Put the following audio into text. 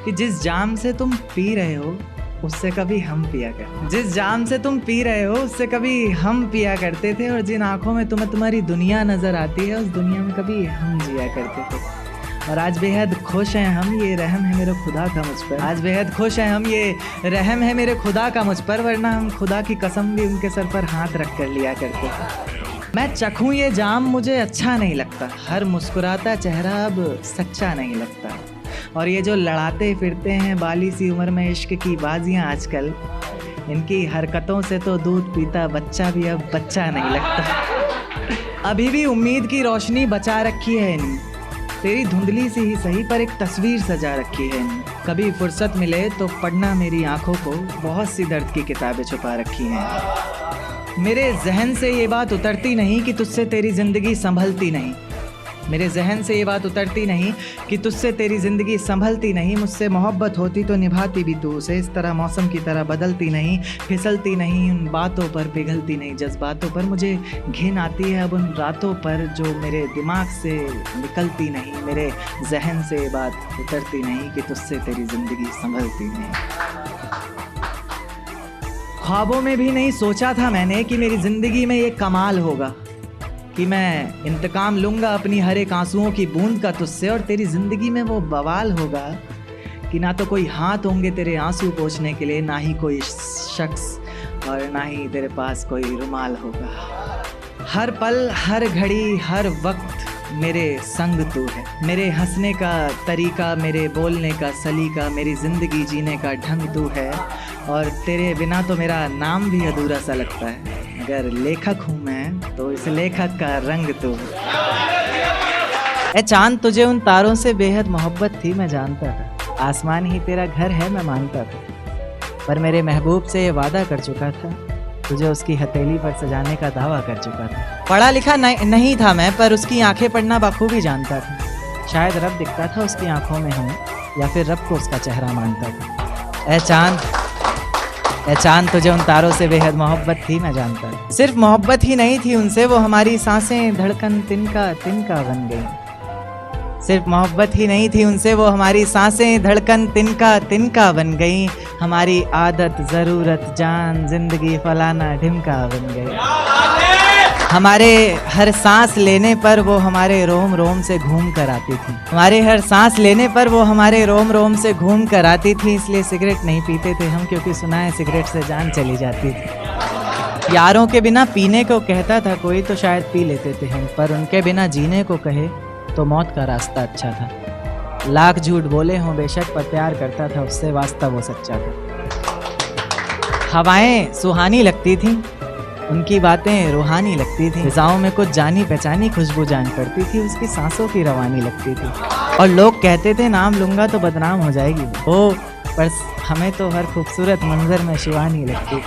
कि जिस जाम से तुम पी रहे हो उससे कभी हम पिया करते, जिस जाम से तुम पी रहे हो उससे कभी हम पिया करते थे, और जिन आंखों में तुम्हें तुम्हारी दुनिया नजर आती है उस दुनिया में कभी हम जिया करते थे। और आज बेहद खुश हैं हम, ये रहम है मेरे खुदा का मुझ पर, आज बेहद खुश हैं हम, ये रहम है मेरे खुदा का मुझ पर, वरना हम खुदा की कसम भी उनके सर पर हाथ रख कर लिया करते थे। मैं चखूं ये जाम मुझे अच्छा नहीं लगता, हर मुस्कुराता चेहरा अब सच्चा नहीं लगता, और ये जो लड़ाते फिरते हैं बाली सी उम्र में इश्क की बाजियां आजकल, इनकी हरकतों से तो दूध पीता बच्चा भी अब बच्चा नहीं लगता। अभी भी उम्मीद की रोशनी बचा रखी है इनमें, तेरी धुंधली सी ही सही पर एक तस्वीर सजा रखी है इनमें, कभी फुर्सत मिले तो पढ़ना मेरी आंखों को, बहुत सी दर्द की किताबें छुपा रखी हैं। मेरे जहन से ये बात उतरती नहीं कि तुझसे तेरी ज़िंदगी संभलती नहीं, मेरे जहन से ये बात उतरती नहीं कि तुझसे तेरी ज़िंदगी संभलती नहीं, मुझसे मोहब्बत होती तो निभाती भी तू उसे, इस तरह मौसम की तरह बदलती नहीं, फिसलती नहीं, उन बातों पर पिघलती नहीं, जज्बातों पर मुझे घिन आती है अब उन रातों पर जो मेरे दिमाग से निकलती नहीं, मेरे जहन से ये बात उतरती नहीं कि तुझसे तेरी ज़िंदगी संभलती नहीं। ख्वाबों में भी नहीं सोचा था मैंने कि मेरी ज़िंदगी में ये कमाल होगा, कि मैं इंतकाम लूँगा अपनी हर एक आंसुओं की बूंद का तुझसे, और तेरी ज़िंदगी में वो बवाल होगा कि ना तो कोई हाथ होंगे तेरे आंसू पोंछने के लिए, ना ही कोई शख्स, और ना ही तेरे पास कोई रुमाल होगा। हर पल हर घड़ी हर वक्त मेरे संग तू है, मेरे हंसने का तरीका, मेरे बोलने का सलीका, मेरी ज़िंदगी जीने का ढंग तू है, और तेरे बिना तो मेरा नाम भी अधूरा सा लगता है, अगर लेखक हूँ मैं तो इस लेखक का रंग तू है। ए चांद तुझे उन तारों से बेहद मोहब्बत थी मैं जानता था, आसमान ही तेरा घर है मैं मानता था, पर मेरे महबूब से ये वादा कर चुका था, तुझे उसकी हथेली पर सजाने का दावा कर चुका था। पढ़ा लिखा नहीं था मैं, पर उसकी आंखें पढ़ना बखूबी जानता था, शायद रब दिखता था उसकी आंखों में हूँ, या फिर रब को उसका चेहरा मानता था। ए चांद तुझे उन तारों से बेहद मोहब्बत थी मैं जानता था, सिर्फ मोहब्बत ही नहीं थी उनसे, वो हमारी सांसें धड़कन तिनका तिनका बन गई, सिर्फ मोहब्बत ही नहीं थी उनसे, वो हमारी सांसें धड़कन तिनका तिनका बन गई, हमारी आदत ज़रूरत जान जिंदगी फलाना ढिमका बन गई। हमारे हर सांस लेने पर वो हमारे रोम रोम से घूम कर आती थी, हमारे हर सांस लेने पर वो हमारे रोम रोम से घूम कर आती थी, इसलिए सिगरेट नहीं पीते थे हम, क्योंकि सुना है सिगरेट से जान चली जाती थी। यारों के बिना पीने को कहता था कोई तो शायद पी लेते थे हम, पर उनके बिना जीने को कहे तो मौत का रास्ता अच्छा था। लाख झूठ बोले हों बेशक, पर प्यार करता था उससे, वास्ता वो सच्चा था। हवाएं सुहानी लगती थीं, उनकी बातें रूहानी लगती थी, फिजाओं में कुछ जानी पहचानी खुशबू जान पड़ती थी, उसकी सांसों की रवानी लगती थी, और लोग कहते थे नाम लूंगा तो बदनाम हो जाएगी ओ, पर हमें तो हर खूबसूरत मंजर में शिवानी लगती थी।